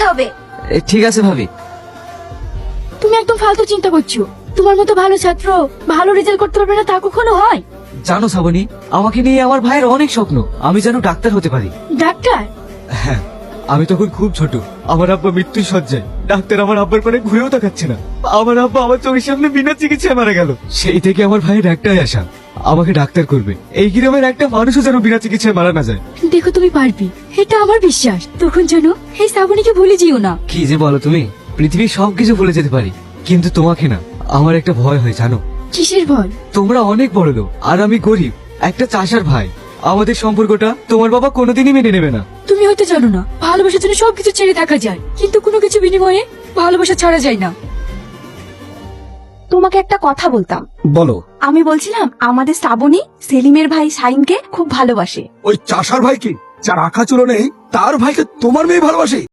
হবে। ঠিক আছে ভাবি। তুমি একদম ফালতু চিন্তা করছো। তোমার মতো ভালো ছাত্র ভালো রেজাল্ট করতে পারবে না তা কখনো হয়? জানো শ্রাবণী, আমাকে নিয়ে আমার ভাইয়ের অনেক স্বপ্ন, আমি যেন ডাক্তার হতে পারি। ডাক্তার? হ্যাঁ, আমি তখন খুব ছোট, আমার আব্বা মৃত্যুর শয্যায়, ডাক্তার আমার আব্বার পানে ঘুরেও তাকাচ্ছে না। আমার আব্বা আমার চোখের সামনে বিনা চিকিৎসায় মারা গেল। সেই থেকে আমার ভাইয়ের একটাই আশা, আমাকে ডাক্তার করবে। এই গ্রামের একটা মানুষও যেন বিনা চিকিৎসায় মারা না যায়। দেখো তুমি পারবে, এটা আমার বিশ্বাস। তখন যেন এই শ্রাবণীকে ভুলে যেও না। কি যে বলো তুমি, পৃথিবীর সবকিছু ভুলে যেতে পারি, কিন্তু তোমাকে না। আমার একটা ভয় হয় জানো। কিসের ভয়? তোমরা অনেক বড় লোক আর আমি গরিব, একটা চাষার ভাই। আমাদের সম্পর্কটা তোমার বাবা কোনোদিনই মেনে নেবে না। তুমি হয়তো জানো না, ভালোবাসার জন্য সবকিছু ছেড়ে থাকা যায়, কিন্তু কোনো কিছু বিনিময়ে ভালোবাসা ছাড়া যায় না। তোমাকে একটা কথা বলতাম। বলো। আমি বলছিলাম আমাদের শ্রাবণী সেলিমের ভাই শাইনকে খুব ভালোবাসে। ওই চাষার ভাইকে, যার আঁকা চুলো নেই, তার ভাইকে তোমার মেয়ে ভালোবাসে?